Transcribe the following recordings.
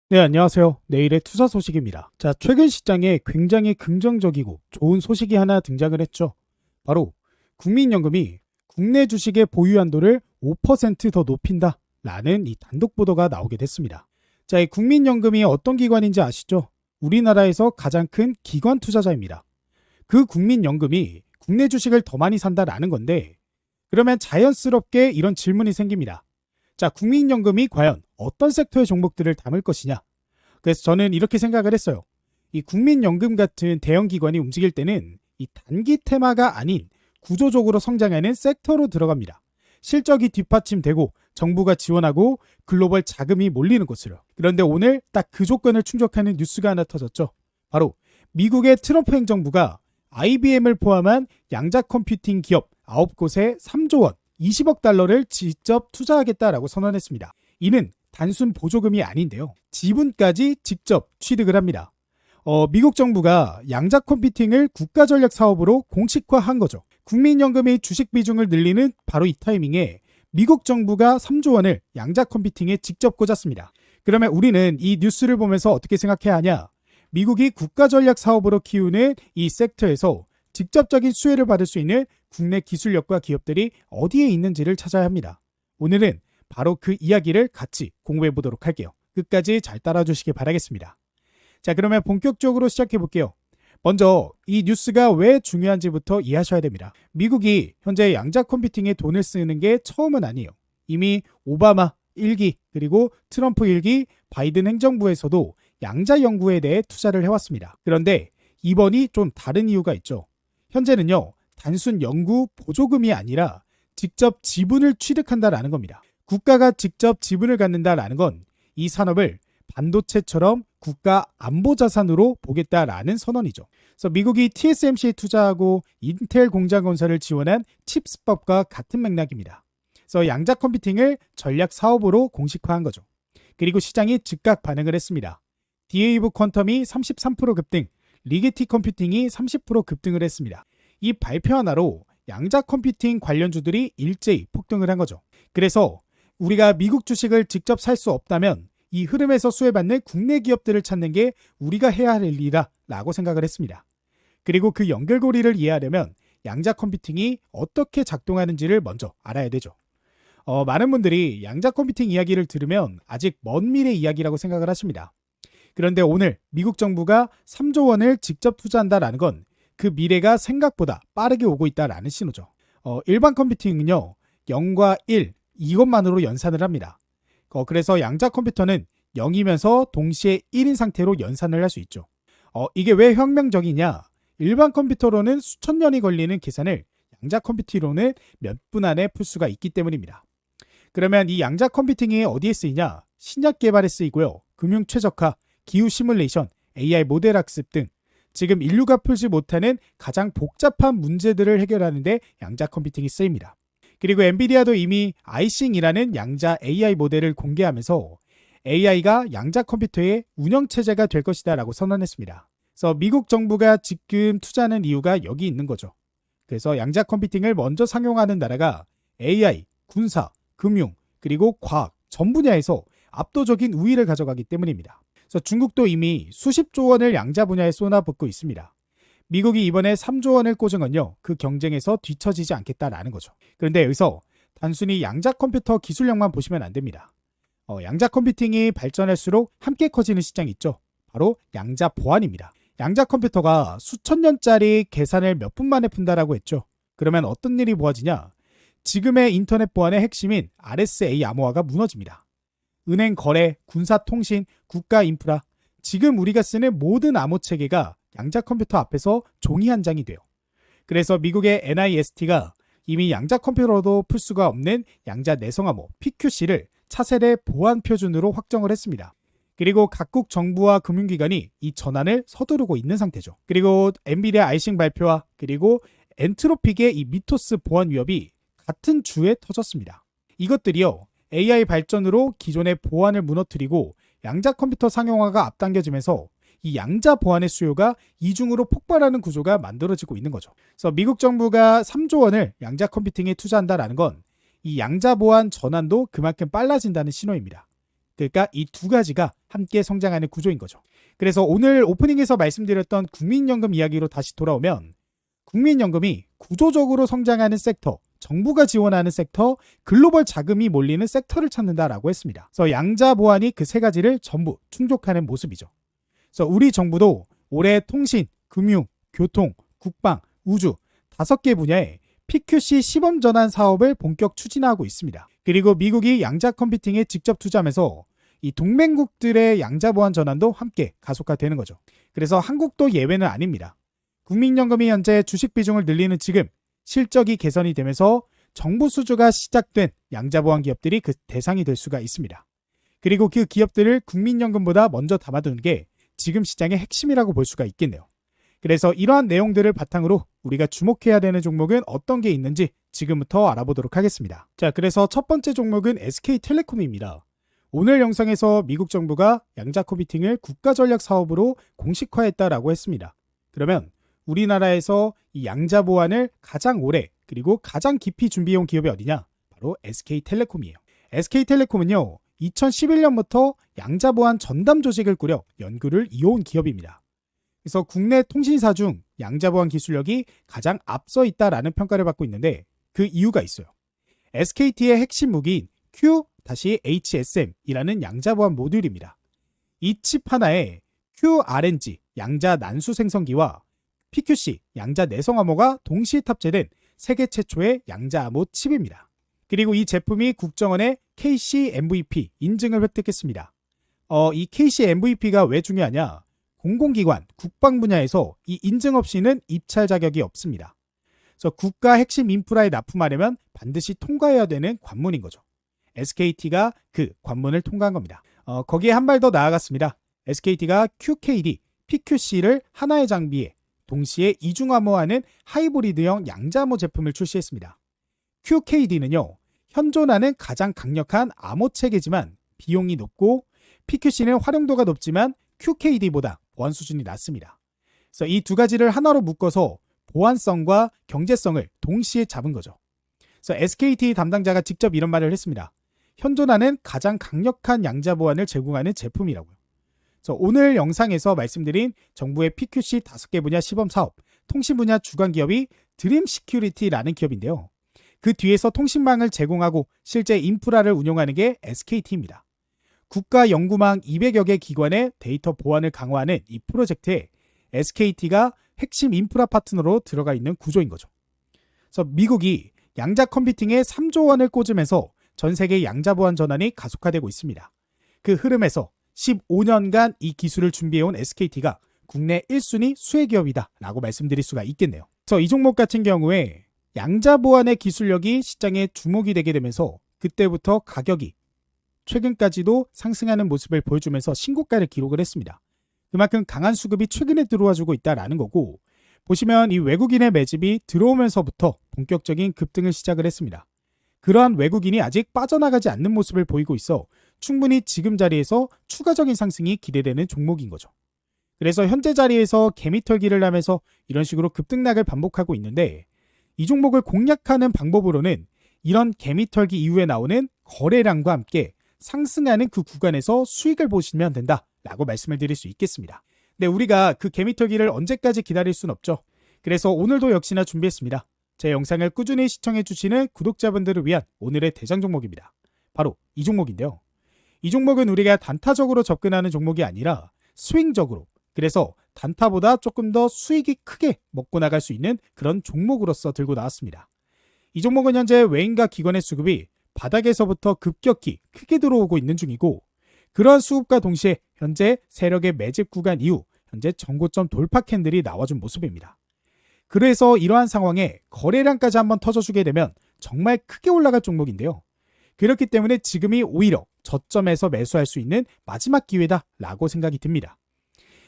네, 안녕하세요. 내일의 투자 소식입니다. 자, 최근 시장에 굉장히 긍정적이고 좋은 소식이 하나 등장을 했죠. 바로 국민연금이 국내 주식의 보유 한도를 5%더 높인다 라는 이 단독 보도가 나오게 됐습니다. 자, 이 국민연금이 어떤 기관인지 아시죠? 우리나라에서 가장 큰 기관 투자자입니다. 그 국민연금이 국내 주식을 더 많이 산다라는 건데, 그러면 자연스럽게 이런 질문이 생깁니다. 자, 국민연금이 과연 어떤 섹터의 종목들을 담을 것이냐? 그래서 저는 이렇게 생각을 했어요. 이 국민연금 같은 대형 기관이 움직일 때는 이 단기 테마가 아닌 구조적으로 성장하는 섹터로 들어갑니다. 실적이 뒷받침되고 정부가 지원하고 글로벌 자금이 몰리는 곳으로. 그런데 오늘 딱 그 조건을 충족하는 뉴스가 하나 터졌죠. 바로 미국의 트럼프 행정부가 IBM을 포함한 양자 컴퓨팅 기업 9곳에 3조 원, 20억 달러를 직접 투자하겠다라고 선언했습니다. 이는 단순 보조금이 아닌데요. 지분까지 직접 취득을 합니다. 미국 정부가 양자 컴퓨팅을 국가전략 사업으로 공식화한 거죠. 국민연금의 주식 비중을 늘리는 바로 이 타이밍에 미국 정부가 3조 원을 양자 컴퓨팅에 직접 꽂았습니다. 그러면 우리는 이 뉴스를 보면서 어떻게 생각해야 하냐? 미국이 국가전략 사업으로 키우는 이 섹터에서 직접적인 수혜를 받을 수 있는 국내 기술력과 기업들이 어디에 있는지를 찾아야 합니다. 오늘은 바로 그 이야기를 같이 공부해 보도록 할게요. 끝까지 잘 따라주시기 바라겠습니다. 자, 그러면 본격적으로 시작해 볼게요. 먼저 이 뉴스가 왜 중요한지부터 이해하셔야 됩니다. 미국이 현재 양자 컴퓨팅에 돈을 쓰는 게 처음은 아니에요. 이미 오바마 1기 그리고 트럼프 1기 바이든 행정부에서도 양자 연구에 대해 투자를 해왔습니다. 그런데 이번이 좀 다른 이유가 있죠. 현재는요, 단순 연구 보조금이 아니라 직접 지분을 취득한다라는 겁니다. 국가가 직접 지분을 갖는다라는 건 이 산업을 반도체처럼 국가 안보 자산으로 보겠다라는 선언이죠. 그래서 미국이 TSMC에 투자하고 인텔 공장 건설을 지원한 칩스법과 같은 맥락입니다. 그래서 양자 컴퓨팅을 전략 사업으로 공식화한 거죠. 그리고 시장이 즉각 반응을 했습니다. 디웨이브 퀀텀이 33% 급등, 리게티 컴퓨팅이 30% 급등을 했습니다. 이 발표 하나로 양자 컴퓨팅 관련주들이 일제히 폭등을 한 거죠. 그래서 우리가 미국 주식을 직접 살 수 없다면 이 흐름에서 수혜받는 국내 기업들을 찾는 게 우리가 해야 할 일이라고 생각을 했습니다. 그리고 그 연결고리를 이해하려면 양자 컴퓨팅이 어떻게 작동하는지를 먼저 알아야 되죠. 많은 분들이 양자 컴퓨팅 이야기를 들으면 아직 먼 미래 이야기라고 생각을 하십니다. 그런데 오늘 미국 정부가 3조 원을 직접 투자한다라는 건 그 미래가 생각보다 빠르게 오고 있다라는 신호죠. 일반 컴퓨팅은요, 0과 1 이것만으로 연산을 합니다. 그래서 양자 컴퓨터는 0이면서 동시에 1인 상태로 연산을 할 수 있죠. 이게 왜 혁명적이냐? 일반 컴퓨터로는 수천 년이 걸리는 계산을 양자 컴퓨팅으로는 몇 분 안에 풀 수가 있기 때문입니다. 그러면 이 양자 컴퓨팅이 어디에 쓰이냐? 신약 개발에 쓰이고요. 금융 최적화, 기후 시뮬레이션, AI 모델 학습 등 지금 인류가 풀지 못하는 가장 복잡한 문제들을 해결하는 데 양자 컴퓨팅이 쓰입니다. 그리고 엔비디아도 이미 아이싱이라는 양자 AI 모델을 공개하면서 AI가 양자 컴퓨터의 운영체제가 될 것이다 라고 선언했습니다. 그래서 미국 정부가 지금 투자하는 이유가 여기 있는 거죠. 그래서 양자 컴퓨팅을 먼저 상용하는 나라가 AI, 군사, 금융, 그리고 과학 전 분야에서 압도적인 우위를 가져가기 때문입니다. 그래서 중국도 이미 수십조 원을 양자 분야에 쏟아붓고 있습니다. 미국이 이번에 3조 원을 꽂은 건요, 그 경쟁에서 뒤처지지 않겠다라는 거죠. 그런데 여기서 단순히 양자 컴퓨터 기술력만 보시면 안 됩니다. 양자 컴퓨팅이 발전할수록 함께 커지는 시장이 있죠. 바로 양자 보안입니다. 양자 컴퓨터가 수천 년짜리 계산을 몇 분 만에 푼다라고 했죠. 그러면 어떤 일이 모아지냐? 지금의 인터넷 보안의 핵심인 RSA 암호화가 무너집니다. 은행 거래, 군사 통신, 국가 인프라, 지금 우리가 쓰는 모든 암호 체계가 양자 컴퓨터 앞에서 종이 한 장이 돼요. 그래서 미국의 NIST가 이미 양자 컴퓨터로도 풀 수가 없는 양자 내성암호 PQC를 차세대 보안 표준으로 확정을 했습니다. 그리고 각국 정부와 금융기관이 이 전환을 서두르고 있는 상태죠. 그리고 엔비디아 아이싱 발표와 그리고 엔트로픽의 이 미토스 보안 위협이 같은 주에 터졌습니다. 이것들이요, AI 발전으로 기존의 보안을 무너뜨리고 양자 컴퓨터 상용화가 앞당겨지면서 이 양자 보안의 수요가 이중으로 폭발하는 구조가 만들어지고 있는 거죠. 그래서 미국 정부가 3조 원을 양자 컴퓨팅에 투자한다라는 건 이 양자 보안 전환도 그만큼 빨라진다는 신호입니다. 그러니까 이 두 가지가 함께 성장하는 구조인 거죠. 그래서 오늘 오프닝에서 말씀드렸던 국민연금 이야기로 다시 돌아오면 국민연금이 구조적으로 성장하는 섹터, 정부가 지원하는 섹터, 글로벌 자금이 몰리는 섹터를 찾는다라고 했습니다. 그래서 양자 보완이 그 세 가지를 전부 충족하는 모습이죠. 그래서 우리 정부도 올해 통신, 금융, 교통, 국방, 우주 5개 분야에 PQC 시범 전환 사업을 본격 추진하고 있습니다. 그리고 미국이 양자 컴퓨팅에 직접 투자하면서 이 동맹국들의 양자 보안 전환도 함께 가속화되는 거죠. 그래서 한국도 예외는 아닙니다. 국민연금이 현재 주식 비중을 늘리는 지금 실적이 개선이 되면서 정부 수주가 시작된 양자 보안 기업들이 그 대상이 될 수가 있습니다. 그리고 그 기업들을 국민연금보다 먼저 담아두는 게 지금 시장의 핵심이라고 볼 수가 있겠네요. 그래서 이러한 내용들을 바탕으로 우리가 주목해야 되는 종목은 어떤 게 있는지 지금부터 알아보도록 하겠습니다. 자, 그래서 첫 번째 종목은 SK텔레콤입니다. 오늘 영상에서 미국 정부가 양자 컴퓨팅을 국가전략 사업으로 공식화했다라고 했습니다. 그러면 우리나라에서 이 양자 보안을 가장 오래 그리고 가장 깊이 준비해온 기업이 어디냐? 바로 SK텔레콤이에요. SK텔레콤은요, 2011년부터 양자 보안 전담 조직을 꾸려 연구를 이어온 기업입니다. 그래서 국내 통신사 중 양자 보안 기술력이 가장 앞서 있다라는 평가를 받고 있는데 그 이유가 있어요. SKT의 핵심 무기인 Q-HSM이라는 양자 보안 모듈입니다. 이 칩 하나에 QRNG 양자 난수 생성기와 PQC 양자 내성 암호가 동시에 탑재된 세계 최초의 양자 암호 칩입니다. 그리고 이 제품이 국정원의 KC MVP 인증을 획득했습니다. 이 KC MVP가 왜 중요하냐? 공공기관, 국방 분야에서 이 인증 없이는 입찰 자격이 없습니다. 그래서 국가 핵심 인프라에 납품하려면 반드시 통과해야 되는 관문인 거죠. SKT가 그 관문을 통과한 겁니다. 거기에 한 발 더 나아갔습니다. SKT가 QKD, PQC를 하나의 장비에 동시에 이중암호하는 하이브리드형 양자암호 제품을 출시했습니다. QKD는요, 현존하는 가장 강력한 암호 체계지만 비용이 높고 PQC는 활용도가 높지만 QKD보다 보안 수준이 낮습니다. 그래서 이 두 가지를 하나로 묶어서 보안성과 경제성을 동시에 잡은 거죠. 그래서 SKT 담당자가 직접 이런 말을 했습니다. 현존하는 가장 강력한 양자 보안을 제공하는 제품이라고요. 그래서 오늘 영상에서 말씀드린 정부의 PQC 5개 분야 시범 사업, 통신 분야 주관 기업이 드림 시큐리티라는 기업인데요. 그 뒤에서 통신망을 제공하고 실제 인프라를 운영하는 게 SKT입니다. 국가 연구망 200여 개 기관의 데이터 보안을 강화하는 이 프로젝트에 SKT가 핵심 인프라 파트너로 들어가 있는 구조인 거죠. 그래서 미국이 양자 컴퓨팅에 3조 원을 꽂으면서 전 세계 양자 보안 전환이 가속화되고 있습니다. 그 흐름에서 15년간 이 기술을 준비해온 SKT가 국내 1순위 수혜 기업이다 라고 말씀드릴 수가 있겠네요. 그래서 이 종목 같은 경우에 양자 보안의 기술력이 시장에 주목이 되게 되면서 그때부터 가격이 최근까지도 상승하는 모습을 보여주면서 신고가를 기록을 했습니다. 그만큼 강한 수급이 최근에 들어와주고 있다라는 거고, 보시면 이 외국인의 매집이 들어오면서부터 본격적인 급등을 시작을 했습니다. 그러한 외국인이 아직 빠져나가지 않는 모습을 보이고 있어 충분히 지금 자리에서 추가적인 상승이 기대되는 종목인 거죠. 그래서 현재 자리에서 개미털기를 하면서 이런 식으로 급등락을 반복하고 있는데, 이 종목을 공략하는 방법으로는 이런 개미털기 이후에 나오는 거래량과 함께 상승하는 그 구간에서 수익을 보시면 된다라고 말씀을 드릴 수 있겠습니다. 근데 우리가 그 개미털기를 언제까지 기다릴 순 없죠. 그래서 오늘도 역시나 준비했습니다. 제 영상을 꾸준히 시청해주시는 구독자분들을 위한 오늘의 대장 종목입니다. 바로 이 종목인데요. 이 종목은 우리가 단타적으로 접근하는 종목이 아니라 스윙적으로, 그래서 단타보다 조금 더 수익이 크게 먹고 나갈 수 있는 그런 종목으로서 들고 나왔습니다. 이 종목은 현재 외인과 기관의 수급이 바닥에서부터 급격히 크게 들어오고 있는 중이고, 그러한 수급과 동시에 현재 세력의 매집 구간 이후 현재 전고점 돌파 캔들이 나와준 모습입니다. 그래서 이러한 상황에 거래량까지 한번 터져주게 되면 정말 크게 올라갈 종목인데요. 그렇기 때문에 지금이 오히려 저점에서 매수할 수 있는 마지막 기회다라고 생각이 듭니다.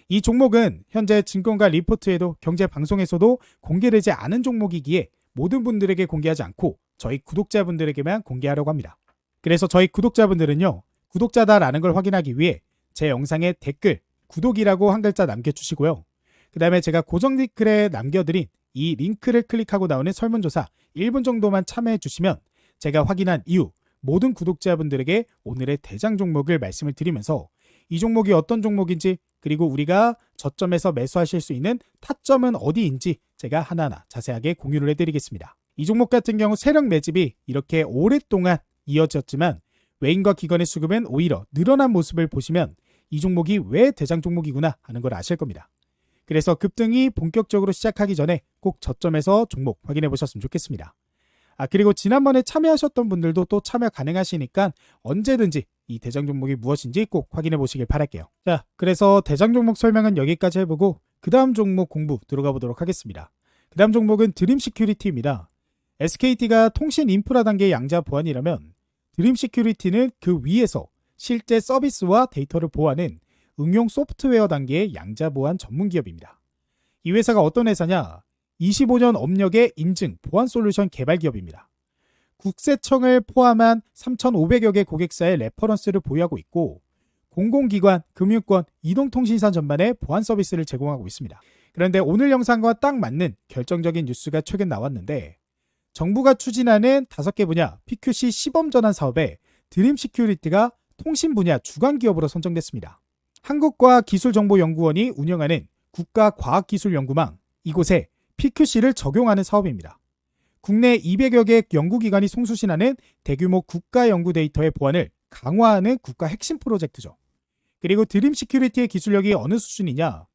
이 종목은 현재 증권가 리포트에도 경제방송에서도 공개되지 않은 종목이기에 모든 분들에게 공개하지 않고 저희 구독자분들에게만 공개하려고 합니다. 그래서 저희 구독자분들은요, 구독자다라는 걸 확인하기 위해 제 영상에 댓글, 구독이라고 한 글자 남겨주시고요. 그 다음에 제가 고정 댓글에 남겨드린 이 링크를 클릭하고 나오는 설문조사 1분 정도만 참여해 주시면 제가 확인한 이후 모든 구독자분들에게 오늘의 대장 종목을 말씀을 드리면서 이 종목이 어떤 종목인지 그리고 우리가 저점에서 매수하실 수 있는 타점은 어디인지 제가 하나하나 자세하게 공유를 해드리겠습니다. 이 종목 같은 경우 세력 매집이 이렇게 오랫동안 이어졌지만 외인과 기관의 수급은 오히려 늘어난 모습을 보시면 이 종목이 왜 대장 종목이구나 하는 걸 아실 겁니다. 그래서 급등이 본격적으로 시작하기 전에 꼭 저점에서 종목 확인해 보셨으면 좋겠습니다. 그리고 지난번에 참여하셨던 분들도 또 참여 가능하시니까 언제든지 이 대장 종목이 무엇인지 꼭 확인해 보시길 바랄게요. 자, 그래서 대장 종목 설명은 여기까지 해보고 그 다음 종목 공부 들어가 보도록 하겠습니다. 그 다음 종목은 드림 시큐리티입니다. SKT가 통신 인프라 단계의 양자 보안이라면 드림 시큐리티는 그 위에서 실제 서비스와 데이터를 보호하는 응용 소프트웨어 단계의 양자 보안 전문 기업입니다. 이 회사가 어떤 회사냐? 25년 업력의 인증 보안 솔루션 개발 기업입니다. 국세청을 포함한 3,500여 개 고객사의 레퍼런스를 보유하고 있고 공공기관, 금융권, 이동통신사 전반의 보안 서비스를 제공하고 있습니다. 그런데 오늘 영상과 딱 맞는 결정적인 뉴스가 최근 나왔는데 정부가 추진하는 5개 분야 PQC 시범 전환 사업에 드림 시큐리티가 통신 분야 주관 기업으로 선정됐습니다. 한국과학기술정보연구원이 운영하는 국가과학기술연구망 이곳에 PQC를 적용하는 사업입니다. 국내 200여 개 연구기관이 송수신하는 대규모 국가연구 데이터의 보안을 강화하는 국가 핵심 프로젝트죠. 그리고 드림 시큐리티의 기술력이 어느 수준이냐?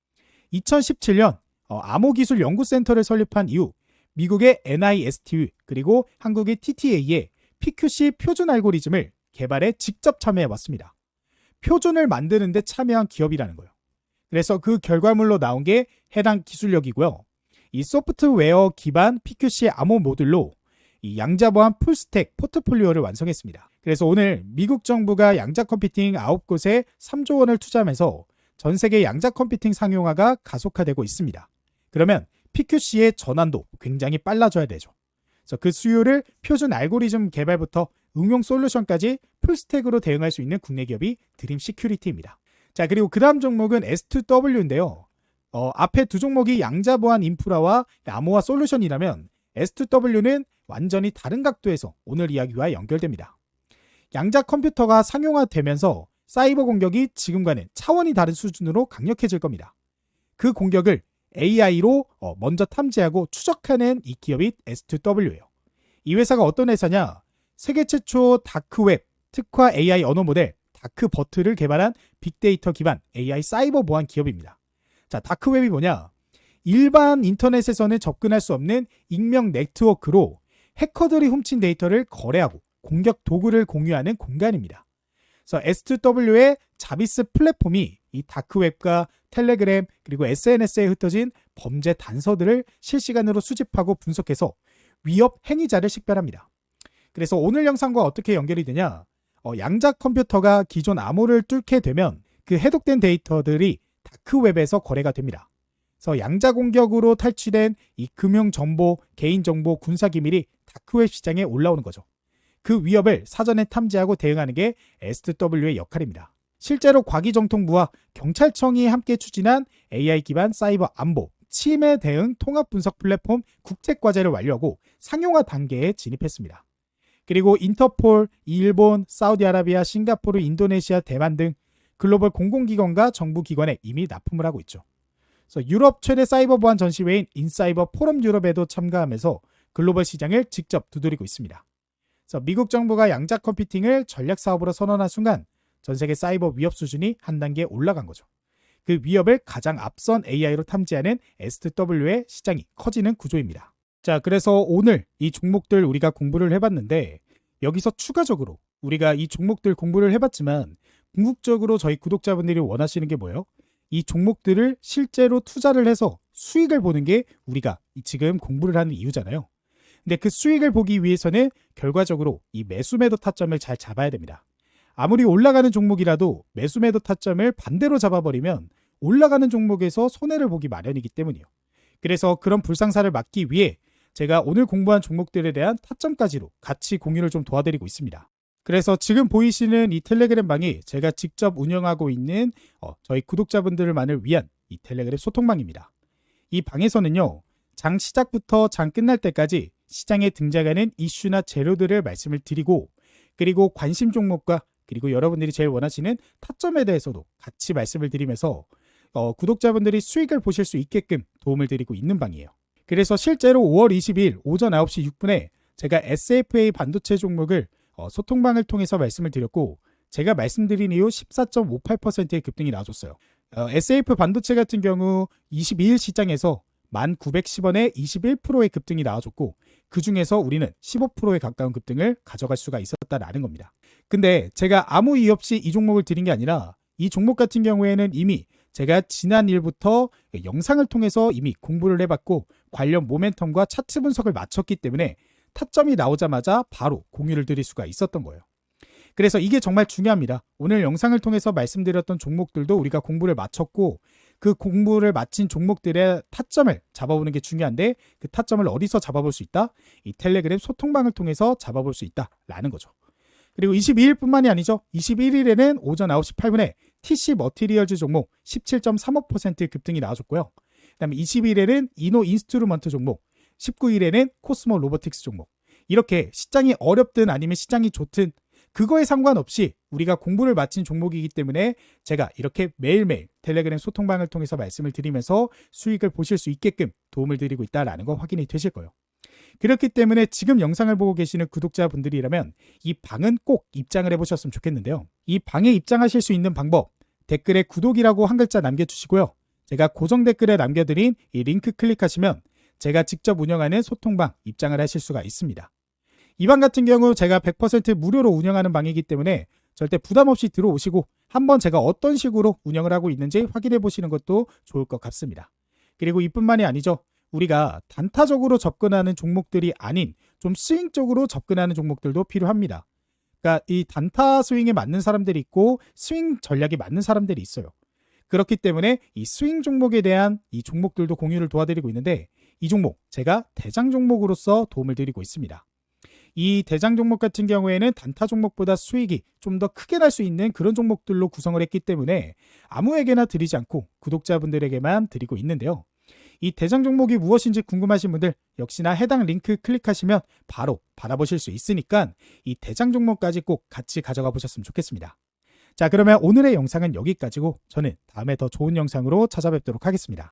2017년 암호기술연구센터를 설립한 이후 미국의 NIST 그리고 한국의 TTA의 PQC 표준 알고리즘을 개발에 직접 참여해왔습니다. 표준을 만드는 데 참여한 기업이라는 거예요. 그래서 그 결과물로 나온 게 해당 기술력이고요. 이 소프트웨어 기반 PQC 암호 모듈로 이 양자보안 풀스택 포트폴리오를 완성했습니다. 그래서 오늘 미국 정부가 양자 컴퓨팅 9곳에 3조 원을 투자하면서 전 세계 양자 컴퓨팅 상용화가 가속화되고 있습니다. 그러면 PQC의 전환도 굉장히 빨라져야 되죠. 그래서 그 수요를 표준 알고리즘 개발부터 응용 솔루션까지 풀스택으로 대응할 수 있는 국내 기업이 드림 시큐리티입니다. 자, 그리고 그 다음 종목은 S2W인데요. 앞에 두 종목이 양자보안 인프라와 암호화 솔루션이라면 S2W는 완전히 다른 각도에서 오늘 이야기와 연결됩니다. 양자 컴퓨터가 상용화되면서 사이버 공격이 지금과는 차원이 다른 수준으로 강력해질 겁니다. 그 공격을 AI로 먼저 탐지하고 추적하는 이 기업이 S2W예요. 이 회사가 어떤 회사냐? 세계 최초 다크웹 특화 AI 언어 모델 다크버트를 개발한 빅데이터 기반 AI 사이버 보안 기업입니다. 자, 다크웹이 뭐냐? 일반 인터넷에서는 접근할 수 없는 익명 네트워크로 해커들이 훔친 데이터를 거래하고 공격 도구를 공유하는 공간입니다. 그래서 S2W의 자비스 플랫폼이 이 다크웹과 텔레그램 그리고 SNS에 흩어진 범죄 단서들을 실시간으로 수집하고 분석해서 위협 행위자를 식별합니다. 그래서 오늘 영상과 어떻게 연결이 되냐? 양자 컴퓨터가 기존 암호를 뚫게 되면 그 해독된 데이터들이 다크웹에서 거래가 됩니다. 그래서 양자 공격으로 탈취된 이 금융정보, 개인정보, 군사기밀이 다크웹 시장에 올라오는 거죠. 그 위협을 사전에 탐지하고 대응하는 게 S2W의 역할입니다. 실제로 과기정통부와 경찰청이 함께 추진한 AI 기반 사이버 안보, 침해 대응 통합 분석 플랫폼 국책과제를 완료하고 상용화 단계에 진입했습니다. 그리고 인터폴, 일본, 사우디아라비아, 싱가포르, 인도네시아, 대만 등 글로벌 공공기관과 정부기관에 이미 납품을 하고 있죠. 그래서 유럽 최대 사이버 보안 전시회인 인사이버 포럼 유럽에도 참가하면서 글로벌 시장을 직접 두드리고 있습니다. 그래서 미국 정부가 양자 컴퓨팅을 전략 사업으로 선언한 순간 전 세계 사이버 위협 수준이 한 단계 올라간 거죠. 그 위협을 가장 앞선 AI로 탐지하는 S2W의 시장이 커지는 구조입니다. 자, 그래서 오늘 이 종목들 우리가 공부를 해봤는데 여기서 추가적으로 우리가 이 종목들 공부를 해봤지만 궁극적으로 저희 구독자분들이 원하시는 게 뭐예요? 이 종목들을 실제로 투자를 해서 수익을 보는 게 우리가 지금 공부를 하는 이유잖아요. 근데 그 수익을 보기 위해서는 결과적으로 이 매수 매도 타점을 잘 잡아야 됩니다. 아무리 올라가는 종목이라도 매수 매도 타점을 반대로 잡아버리면 올라가는 종목에서 손해를 보기 마련이기 때문이에요. 그래서 그런 불상사를 막기 위해 제가 오늘 공부한 종목들에 대한 타점까지로 같이 공유를 좀 도와드리고 있습니다. 그래서 지금 보이시는 이 텔레그램 방이 제가 직접 운영하고 있는 저희 구독자분들만을 위한 이 텔레그램 소통방입니다. 이 방에서는요, 장 시작부터 장 끝날 때까지 시장에 등장하는 이슈나 재료들을 말씀을 드리고 그리고 관심 종목과 그리고 여러분들이 제일 원하시는 타점에 대해서도 같이 말씀을 드리면서 구독자분들이 수익을 보실 수 있게끔 도움을 드리고 있는 방이에요. 그래서 실제로 5월 22일 오전 9시 6분에 제가 SFA 반도체 종목을 소통방을 통해서 말씀을 드렸고 제가 말씀드린 이후 14.58%의 급등이 나와줬어요. SF 반도체 같은 경우 22일 시장에서 1910원에 21%의 급등이 나와줬고 그 중에서 우리는 15%에 가까운 급등을 가져갈 수가 있었다라는 겁니다. 근데 제가 아무 이유 없이 이 종목을 드린 게 아니라 이 종목 같은 경우에는 이미 제가 지난 일부터 영상을 통해서 이미 공부를 해봤고 관련 모멘텀과 차트 분석을 마쳤기 때문에 타점이 나오자마자 바로 공유를 드릴 수가 있었던 거예요. 그래서 이게 정말 중요합니다. 오늘 영상을 통해서 말씀드렸던 종목들도 우리가 공부를 마쳤고 그 공부를 마친 종목들의 타점을 잡아보는 게 중요한데 그 타점을 어디서 잡아볼 수 있다? 이 텔레그램 소통방을 통해서 잡아볼 수 있다라는 거죠. 그리고 22일뿐만이 아니죠. 21일에는 오전 9시 8분에 TC 머티리얼즈 종목 17.35% 급등이 나와줬고요. 그다음에 20일에는 이노 인스트루먼트 종목, 19일에는 코스모 로보틱스 종목. 이렇게 시장이 어렵든 아니면 시장이 좋든 그거에 상관없이 우리가 공부를 마친 종목이기 때문에 제가 이렇게 매일매일 텔레그램 소통방을 통해서 말씀을 드리면서 수익을 보실 수 있게끔 도움을 드리고 있다는 거 확인이 되실 거예요. 그렇기 때문에 지금 영상을 보고 계시는 구독자분들이라면 이 방은 꼭 입장을 해보셨으면 좋겠는데요. 이 방에 입장하실 수 있는 방법 댓글에 구독이라고 한 글자 남겨주시고요. 제가 고정 댓글에 남겨드린 이 링크 클릭하시면 제가 직접 운영하는 소통방 입장을 하실 수가 있습니다. 이 방 같은 경우 제가 100% 무료로 운영하는 방이기 때문에 절대 부담 없이 들어오시고 한번 제가 어떤 식으로 운영을 하고 있는지 확인해 보시는 것도 좋을 것 같습니다. 그리고 이뿐만이 아니죠. 우리가 단타적으로 접근하는 종목들이 아닌 좀 스윙적으로 접근하는 종목들도 필요합니다. 그러니까 이 단타 스윙에 맞는 사람들이 있고 스윙 전략에 맞는 사람들이 있어요. 그렇기 때문에 이 스윙 종목에 대한 이 종목들도 공유를 도와드리고 있는데 이 종목 제가 대장 종목으로서 도움을 드리고 있습니다. 이 대장 종목 같은 경우에는 단타 종목보다 수익이 좀 더 크게 날 수 있는 그런 종목들로 구성을 했기 때문에 아무에게나 드리지 않고 구독자분들에게만 드리고 있는데요. 이 대장 종목이 무엇인지 궁금하신 분들 역시나 해당 링크 클릭하시면 바로 받아보실 수 있으니까 이 대장 종목까지 꼭 같이 가져가 보셨으면 좋겠습니다. 자, 그러면 오늘의 영상은 여기까지고 저는 다음에 더 좋은 영상으로 찾아뵙도록 하겠습니다.